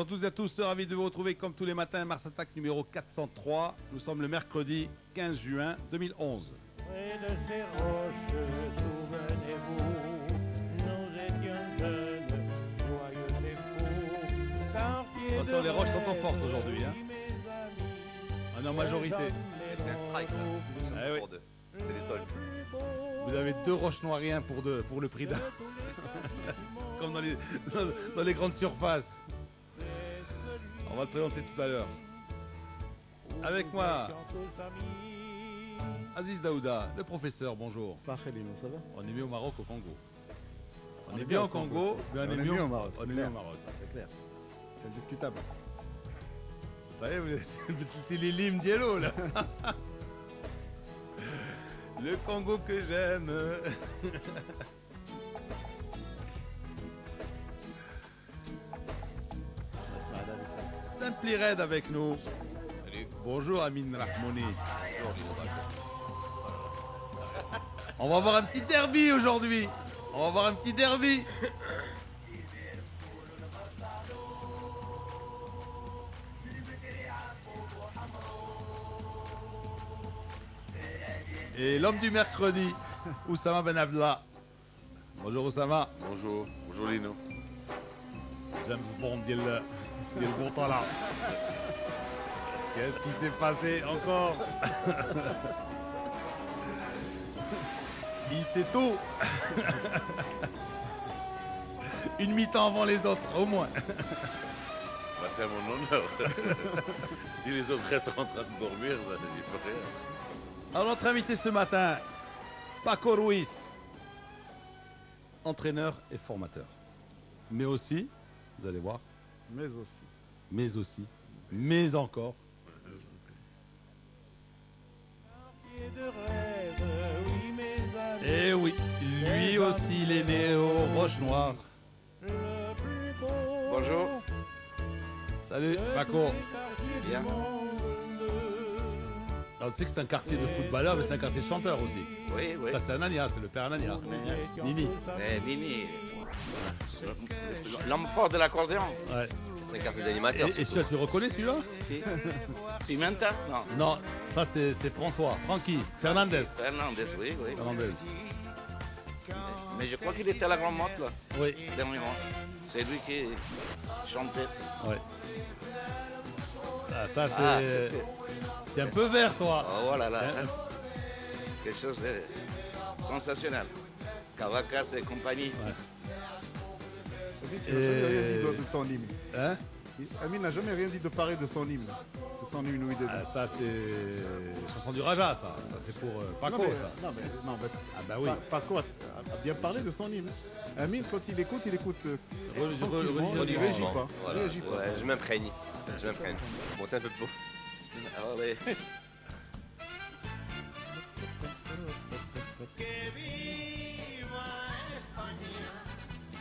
Bonjour à toutes et à tous, ravi de vous retrouver comme tous les matins, Mars Attack numéro 403. Nous sommes le mercredi 15 juin 2011. Près de ces roches, souvenez-vous, nous étions jeunes, joyeux et fous. Attention, les roches sont en force aujourd'hui, hein. On est en majorité. C'est un strike là. Nous sommes Ah oui. pour deux. C'est les soldes. Vous avez 2 roches noiriens pour le prix d'un. Comme dans les grandes surfaces. On va le présenter tout à l'heure. Avec moi, Aziz Daouda, le professeur, bonjour. C'est parfait, Lino, ça va? On est mieux au Maroc qu'au Congo. On est bien au Congo, mais on est mieux au Maroc. On est mieux au Maroc. Ah, c'est clair. C'est indiscutable. Ça y est, vous êtes les limes d'Yellow là. Le Congo que j'aime. Simply Red avec nous. Salut. Bonjour Amine Rahmouni. Bonjour, Lino Baco. On va avoir un petit derby aujourd'hui. On va avoir un petit derby. Et l'homme du mercredi, Oussama Ben Abdallah. Bonjour Oussama. Bonjour. Bonjour Lino. James Bond, il est le bon temps là. Qu'est-ce qui s'est passé encore? Il sait tout. Une mi-temps avant les autres, au moins. Bah, c'est à mon honneur. Si les autres restent en train de dormir, ça ne dit pas rien. Alors notre invité ce matin, Paco Ruiz, entraîneur et formateur. Mais aussi, vous allez voir, Mais aussi. mais encore, et oui, lui aussi il est né aux Roches Noires. Bonjour. Salut Paco. Bien. Alors tu sais que c'est un quartier de footballeurs, mais c'est un quartier de chanteurs aussi. Oui, oui. Ça c'est Anania, c'est le père Anania. Nini. Nini. L'homme fort de l'accordéon. Ouais. C'est un quartier d'animateur. Et celui-là, tu le reconnais celui-là? Pimenta? Non. Non, ça c'est François, Francky, Fernandez. Fernandez, oui, oui. Fernandez. Mais je crois qu'il était à la Grande Motte, là, Oui, dernièrement. C'est lui qui chantait. ouais. Ah, ça Ah, c'est. c'était- C'est un peu vert toi. Oh, voilà, là. Hein? Quelque chose de sensationnel. Cavacas et compagnie. Tu n'as jamais rien dit de ton hymne. Hein? Amine n'a jamais rien dit de pareil de son hymne. De son hymne, oui, Ah, ça c'est. Chanson du Raja, ça. Ça c'est pour Paco, non, mais, ça. Non, mais Ah bah oui. Paco a bien parlé de son hymne. Amine, quand il écoute tranquillement, il religieusement. réagit pas. Voilà. Il réagit pas. Ouais, je m'imprègne. Je m'imprègne. Bon, c'est un peu beau. Ah, ouais.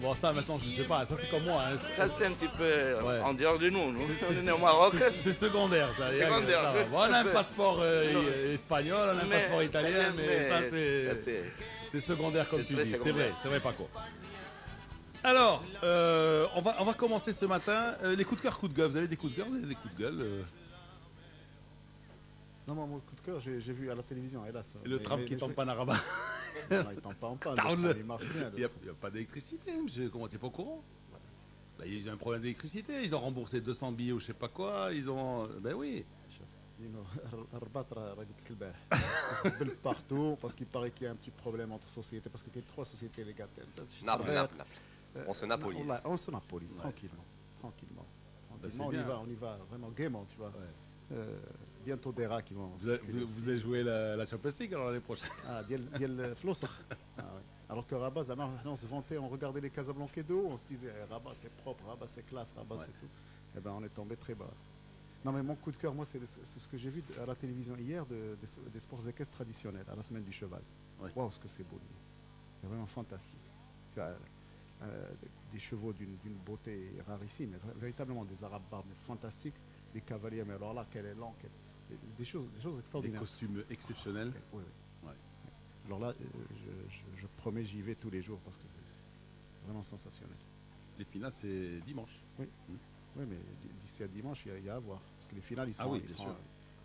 Bon, ça maintenant, je sais pas. Ça c'est comme moi. Hein. Ça, c'est un petit peu Ouais. en dehors de nous. Nous, on est né au Maroc. C'est secondaire, ça. Secondaire. Ça va. Bon, on a un peu. passeport espagnol, on a un Mais- passeport italien, mais ça ça, c'est. c'est C'est secondaire comme C'est tu très dis, secondaire. c'est vrai Paco. Alors, on va commencer ce matin. Les coups de cœur, coups de gueule. Vous avez des coups de cœur, vous avez des coups de gueule Non, moi, mon coup de cœur, j'ai vu à la télévision, hélas. Le tram qui tombe pas en arabe. Non, il tombe pas en panne. Down. Le tram, il marche bien. Il n'y a pas d'électricité, monsieur. Comment tu n'es pas au courant? Bah, ils ont un problème d'électricité. Ils ont remboursé 200 billets ou je sais pas quoi. Ils ont. Ben oui. Rabat, partout, parce qu'il paraît qu'il y a un petit problème entre sociétés, parce qu'il y a 3 sociétés légales. Naples, Naples. On se napolise. On se napolise, tranquillement. Bah, c'est On y bien. va vraiment gaiement, tu vois. Bientôt des rats qui vont. Vous allez jouer la Champions League alors l'année prochaine. Ah, Diel Flosser. Ah, ouais. Alors que Rabat, on se vantait, on regardait les Casablancais de haut, on se disait Rabat c'est propre, Rabat c'est classe, Rabat Ouais. c'est tout. Eh ben on est tombé très bas. Non mais mon coup de cœur, moi c'est ce que j'ai vu à la télévision hier des sports équestres traditionnels, à la semaine du cheval. Ouais. Waouh, ce que c'est beau. C'est vraiment fantastique. Tu as, des chevaux d'une beauté rarissime, mais véritablement des arabes barbes fantastiques, des cavaliers, mais alors là, quel élan, des choses Des extraordinaires. costumes exceptionnels. Oui, oui. Ouais. Alors là, je promets, j'y vais tous les jours parce que c'est vraiment sensationnel. Les finales, c'est dimanche. Oui. Oui, mais d'ici à dimanche, il y a à voir. Parce que les finales, Ah oui, bien sûr.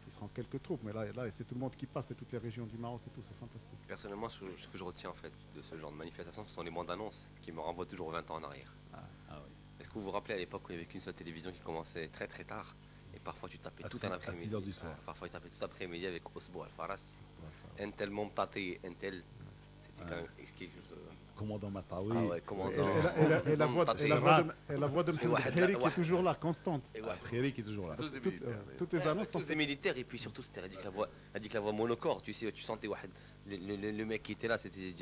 ils seront quelques troupes. Mais là c'est tout le monde qui passe, c'est toutes les régions du Maroc et tout, c'est fantastique. Personnellement, ce que je retiens en fait de ce genre de manifestation, ce sont les bandes annonces qui me renvoient toujours 20 ans en arrière. Ah oui. Est-ce que vous vous rappelez à l'époque où il n'y avait qu'une seule télévision qui commençait très très tard et parfois tu tapais À tout six- un à après-midi. 6 heures du soir. Parfois tu tapais tout après-midi avec Osbo Al-Faras, C'est pas grave. Entel Momtati, Entel. C'était quand même exquis. Commandant Matawi. Ah ouais, commandant. Et la voix Momtati. de Mohamed Kheri qui est toujours là, constante. Et ouais. Kheri qui est toujours là. Tous des Toutes, militaires. toutes les annonces sont Tous des militaires et puis surtout c'était elle dit que la voix monocorde, tu sais, tu sentais Wahed, le mec qui était là, c'était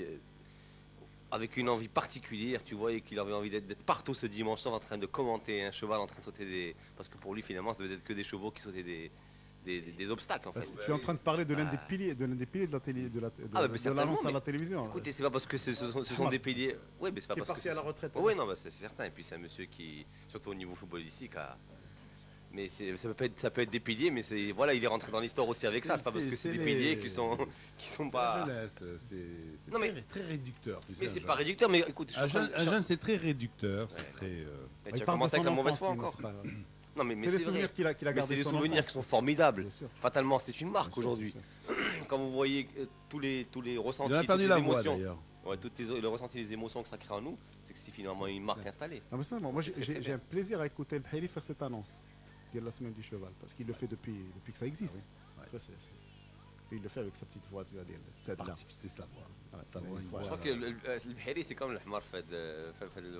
avec une envie particulière, tu voyais qu'il avait envie d'être partout ce dimanche soir en train de commenter un cheval en train de sauter des... Parce que pour lui finalement ça devait être que des chevaux qui sautaient des obstacles en fait. Tu es en train de parler de l'un des piliers, de la télé, de Ah, mais de certainement, l'annonce à mais la télévision. Écoutez, c'est pas parce que ce sont des piliers... Oui, mais c'est pas Qui est parce que... parti à la retraite. Oui, non, bah, c'est certain. Et puis c'est un monsieur qui, surtout au niveau footballistique, mais ça peut être des piliers, mais voilà, il est rentré dans l'histoire aussi avec ça. C'est pas parce que c'est des piliers qui sont La pas... jeunesse, c'est Non, mais- très réducteur. Tu sais, Mais un c'est jeune. pas réducteur, mais écoute, Un jeune, c'est très réducteur. C'est Ouais. très. Mais tu as commencé avec la mauvaise foi encore. Non, mais C'est c'est des vrai. souvenirs qu'il a Mais gardés. c'est des de son souvenirs enfance. qui sont formidables. Bien sûr. Fatalement, c'est une marque Bien sûr, aujourd'hui. bien sûr. Quand vous voyez tous les ressentis, Il en a toutes perdu les la voix émotions, d'ailleurs. ouais, le ressenti, les émotions que ça crée en nous, c'est que c'est finalement une marque installée. Non, mais ça, moi, C'est très j'ai bien. un plaisir à écouter le Kheri faire cette annonce de la semaine du cheval, parce qu'il le fait depuis que ça existe. Ah Ça, et il le fait avec sa petite voix, tu vas dire, cette là. C'est sa voix. Ouais, Sa mais voix, il une faut- Je voix. crois que le Bheri, c'est comme le Hmar fait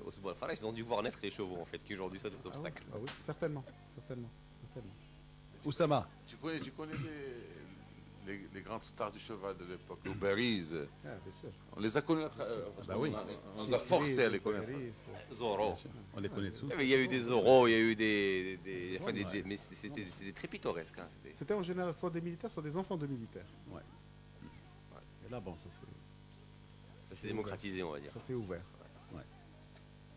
au Sboul Farah, ils ont dû voir naître les chevaux en fait, qui aujourd'hui sautent des Ah oui, obstacles. ah oui, certainement. Oussama. Tu connais les grandes stars du cheval de l'époque, les Beriz. Ah, bien sûr. On les a connus, parce bah qu'on oui. on nous a forcé à les connaître. Kheri, Zoro. On les connaît tous. Il y a eu des Zoro, il y a eu enfin, Ouais. mais c'était très pittoresque. Hein. C'était en général soit des militaires, soit des enfants de militaires. Ouais. Et là, bon, ça Ça s'est démocratisé, on va dire. s'est ouvert.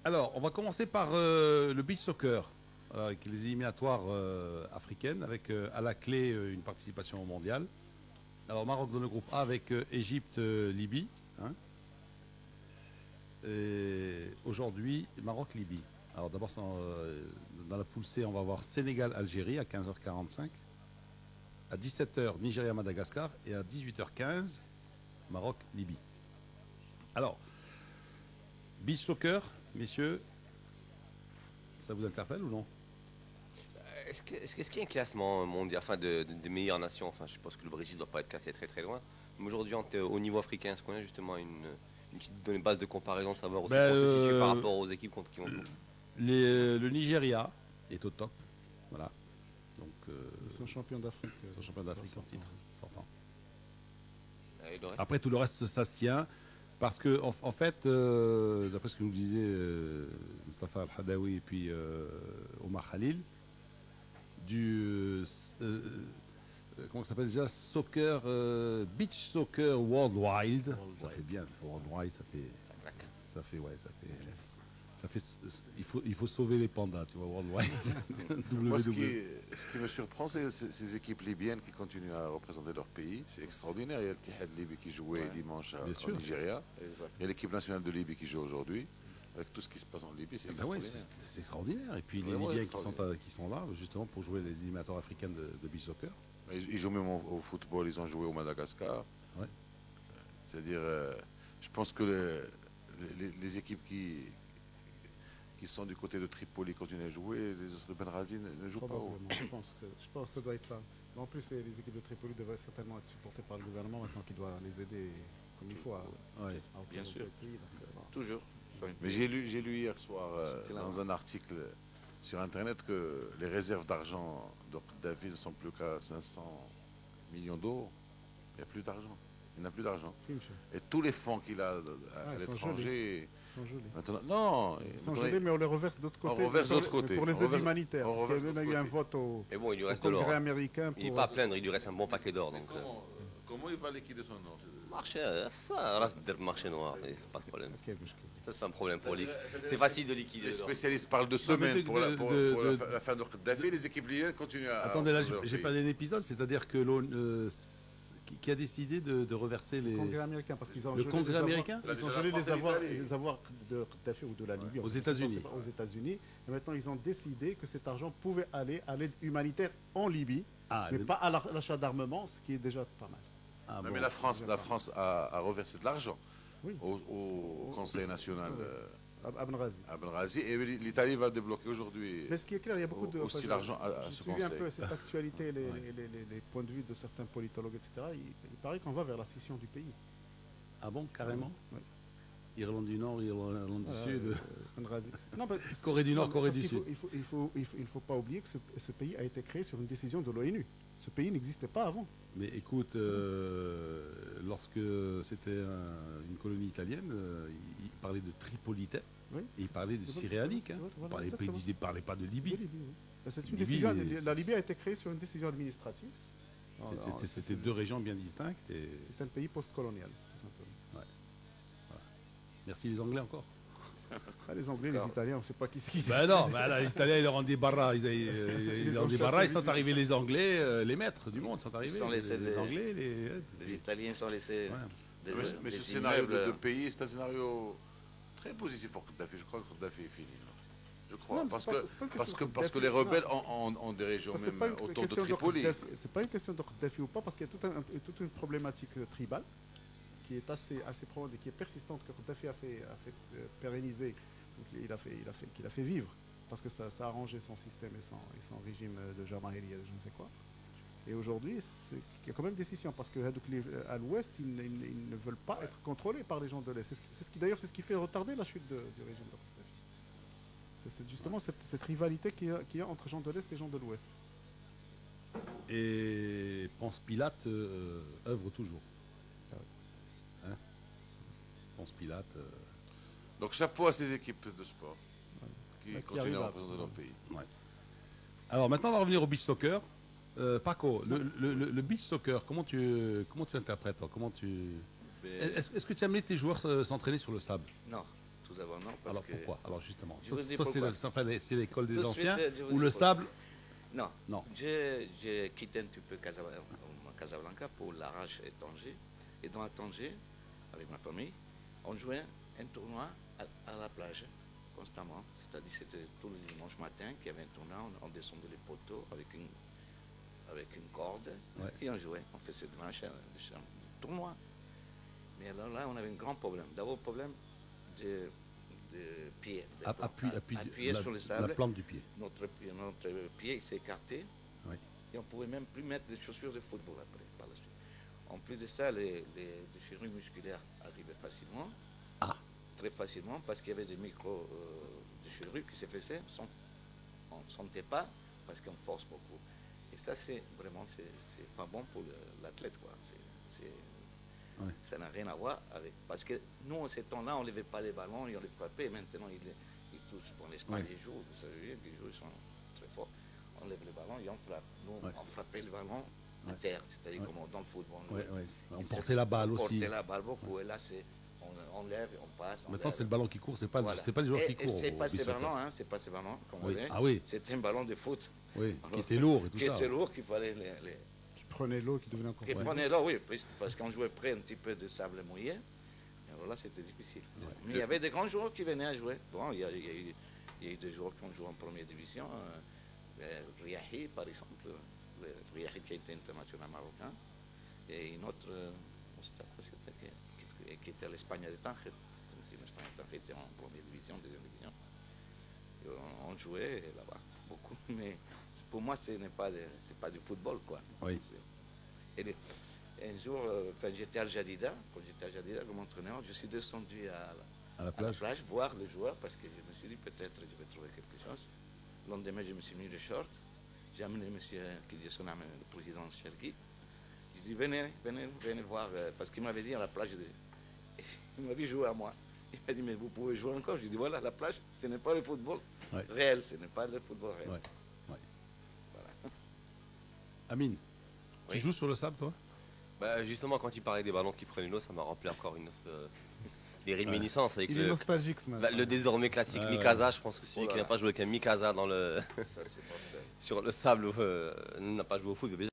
Alors, on va commencer par le beach soccer, avec les éliminatoires africaines, avec à la clé une participation au mondial. Alors, Maroc dans le groupe A avec Égypte, Libye. Hein. Et aujourd'hui, Maroc-Libye. Alors, d'abord, dans la poule C, on va avoir Sénégal-Algérie à 15h45. À 17h, Nigeria-Madagascar. Et à 18h15, Maroc-Libye. Alors, beach soccer, messieurs, ça vous interpelle ou non? Est-ce qu'il y a un classement mondial, enfin des meilleures nations? Enfin, je suppose que le Brésil ne doit pas être classé très très loin. Mais aujourd'hui, au niveau africain, est-ce qu'on a justement une petite base de comparaison, savoir aussi Ben, qu'on se situe par rapport aux équipes qui ont joué? Le Nigeria est au top. Voilà. Donc, Ils sont champions d'Afrique. ils sont champions d'Afrique en titre sortant. Et le reste Après, tout le reste, ça se tient. Parce que, en fait, d'après ce que nous disait Mustafa Al-Hadawi et puis Omar Khalil, comment ça s'appelle déjà? Beach Soccer Worldwide. Ça fait bien, Worldwide, il faut sauver les pandas, tu vois, Worldwide. Moi, ce WW. qui me surprend, c'est ces équipes libyennes qui continuent à représenter leur pays. C'est extraordinaire. Il y a le Tihad Libye qui jouait dimanche Bien au sûr. Nigeria. Il y a l'équipe nationale de Libye qui joue aujourd'hui. Avec tout ce qui se passe en Libye, c'est Ah ouais, extraordinaire. c'est extraordinaire. Et puis les Vraiment Libyens extraordinaire. qui sont là, justement, pour jouer les éliminatoires africains de beach soccer. Ils jouent même au football, ils ont joué au Madagascar. Ouais. C'est-à-dire, je pense que les équipes qui sont du côté de Tripoli continuent à jouer, les autres de Benghazi ne jouent pas. Probablement, je pense que ça doit être ça. Mais en plus, les équipes de Tripoli devraient certainement être supportées par le gouvernement maintenant qu'il doit les aider comme il faut à Ouais. Bien représenter sûr. le pays. Donc, bon. Toujours. Mais j'ai lu hier soir C'était là, dans un article sur Internet que les réserves d'argent de David ne sont plus qu'à 500 millions d'euros. Il n'y a plus d'argent. Il n'a plus d'argent. Finch, Et tous les fonds qu'il a à ils sont l'étranger. ils sont jolis. Maintenant, non. Ils sont maintenant, jolis, mais on les reverse de l'autre côté. reverse de l'autre Mais côté. Pour les On aides reverse- humanitaires. on Parce qu'il y a reverse de même eu l'autre un côté. vote au Mais bon, il lui reste de l'or. Congrès Hein. américain Il n'est pour. pas à plaindre, il lui reste un bon paquet d'or. Donc, comment il va liquider son nom marché, ça reste le marché noir, pas de problème. Ok, parce que- Ça, c'est pas un problème pour lui. C'est facile de liquider. Les l'or. spécialistes parlent de Non, mais semaines pour de- la fin de Kadhafi. Les équipes libyennes continuent à. Attendez, là, représenter j'ai leur pas pays. d'un épisode, c'est-à-dire que qui a décidé de reverser les. Le Congrès américain, parce qu'ils ont Le gelé Congrès les avoirs- américain Là, Ils ont déjà, gelé la France et les avoirs de Kadhafi ou de la Libye. Aux en fait, États-Unis. Aux États-Unis. Et maintenant, ils ont décidé que cet argent pouvait aller à l'aide humanitaire en Libye, Ah, mais pas à l'achat d'armement, ce qui est déjà pas mal. ah, Non, bon. mais la France a reversé de l'argent Oui. au Conseil national Abn Ghazi. à Benghazi et l'Italie va débloquer aujourd'hui Mais ce qui est clair, il y a beaucoup de. aussi enfin, l'argent à j'ai ce suivi un Conseil. peu cette actualité, les points de vue de certains politologues, etc. Il paraît qu'on va vers la scission du pays. Ah bon, carrément. Oui. Irlande du Nord, Irlande du Voilà, Sud. Benghazi. Non, parce- Corée du Nord, non, Corée parce du qu'il Sud. Il ne faut pas oublier que ce pays a été créé sur une décision de l'ONU. Ce pays n'existait pas avant. Mais écoute, lorsque c'était une colonie italienne, il parlait de Tripolitaine Oui. et il parlait de Voilà, Cyrénique. Hein. voilà, Il exactement. ne parlait pas de Libye. De Libye, oui. C'est une Libye, décision, c'est- la Libye a été créée sur une décision administrative. C'était deux régions bien distinctes. Et... C'est un pays post-colonial, tout simplement. Merci les Anglais encore. Ah, les Anglais, les Italiens, on ne sait pas qui c'est. Ben non, ben là, les Italiens, ils leur ont débarras. Ils ont ont débarras, chassés ils sont vite. arrivés les Anglais, les maîtres du monde sont arrivés. sont laissés les des- Anglais, Les Italiens sont laissés. Ouais. des- Mais des ce scénario immeubles. de pays, c'est un scénario très positif pour Kadhafi. Je crois que Kadhafi est fini. là. Je crois. Non, mais parce c'est que, pas- c'est pas une parce, question que, de parce que Kadhafi. les rebelles Non, ont des régions C'est même pas une autour de question Tripoli. C'est pas une question de Kadhafi ou pas, parce qu'il y a toute une problématique tribale qui est assez profonde et qui est persistante, que Kadhafi a fait pérenniser, donc qu'il a fait vivre, parce que ça a arrangé son système et son régime de Jamahiri, je ne sais quoi. Et aujourd'hui, il y a quand même des scissions, parce que à l'ouest, ils ne veulent pas être contrôlés par les gens de l'est. D'ailleurs, c'est ce qui fait retarder la chute du régime de Kadhafi. C'est justement cette rivalité qu'il y a entre gens de l'est et gens de l'ouest. Et Ponce Pilate œuvre toujours. Hein Ponce Pilate. Donc chapeau à ces équipes de sport qui Qui continuent arrivent à à- représenter leur pays. Alors maintenant, on va revenir au beach soccer. Paco, le beach soccer, comment tu l'interprètes toi? Comment tu... Mais- Est-ce que tu aimes tes joueurs s'entraîner sur le sable? Non, tout d'abord non. Parce Alors que pourquoi? Alors justement, Je vous dis toi, c'est pourquoi. c'est l'école des Tout de anciens suite, je vous ou dis le pourquoi. sable? Non. Non. J'ai quitté un petit peu Casablanca pour l'Arrache et Tanger. Et dans Tanger, avec ma famille, on jouait un tournoi à la plage, constamment. C'est-à-dire c'était tout le dimanche matin qu'il y avait un tournoi. On descendait les poteaux avec une corde Ouais. et on jouait. On faisait des matchs, des tournois. Mais alors là, on avait un grand problème. D'abord, problème de pied. Appuyé sur le la sable. plante du pied. Notre pied il s'est écarté Oui. et on ne pouvait même plus mettre des chaussures de football après, par la suite. En plus de ça, les déchirures musculaires arrivaient facilement, très facilement, parce qu'il y avait des micro-déchirures qui se faisaient, on ne sentait pas, parce qu'on force beaucoup. Et ça, c'est vraiment, c'est pas bon pour l'athlète, quoi. Ouais. Ça n'a rien à voir avec... Parce que nous, en ces temps-là, on ne levait pas les ballons et on les frappait. Et maintenant, ils touchent. Bon, l'Espagne, Ouais. les joueurs, vous savez, les joueurs sont très forts. On lève les ballons et on frappe. Nous, Ouais. on frappait le ballon à Ouais. terre, c'est-à-dire Ouais. comme dans le football. Ouais, ouais. On Et portait c'est- la balle on aussi. portait la balle beaucoup. Et là, on lève et on passe. on Maintenant, lève. c'est le ballon qui court, c'est pas, Voilà. c'est pas les joueurs Et- qui et courent. c'est au pas beach ces soccer. ballons, hein, c'est pas ces ballons, comme Oui. on dit. Ah oui. C'était un ballon de foot. Oui, qui Alors, était lourd et tout Qui ça. était lourd, qu'il fallait les Qui prenait l'eau, qui devenait encore Et plus. prenez là, oui, parce qu'on jouait près un petit peu de sable mouillé. Et alors là, c'était difficile. Mais il y avait des grands joueurs qui venaient à jouer. Bon, il y a eu des joueurs qui ont joué en première division. Riahi, par exemple. Riahi qui a été international marocain. Et une autre, qui était à l'Espagne de Tanger. Donc l'Espagne de Tanger était en première division, deuxième division. Et on jouait là-bas, beaucoup. Mais pour moi, ce n'est pas, c'est pas du football, quoi. Oui. Et un jour, j'étais à Jadida, quand j'étais à Jadida comme entraîneur, je suis descendu À la à la plage. plage voir le joueur parce que je me suis dit peut-être je vais trouver quelque chose. Le lendemain, je me suis mis le short. J'ai amené monsieur qui dit son nom, le président Chergui. Je dis venez voir parce qu'il m'avait dit à la plage, il m'avait joué à moi. Il m'a dit mais vous pouvez jouer encore. Je dis voilà la plage, ce n'est pas le football Ouais. réel, ce n'est pas le football réel. Ouais. Ouais. Voilà. Amine, tu Oui. joues sur le sable, toi? Bah, Justement, quand il parlait des ballons qui prenaient l'eau, ça m'a rappelé encore une autre. Les réminiscences avec Il est nostalgique ce matin. le désormais classique Ouais, Mikasa. Je pense que celui Oh là qui n'a là. pas joué avec un Mikasa Ça c'est mortel. sur le sable n'a pas joué au foot.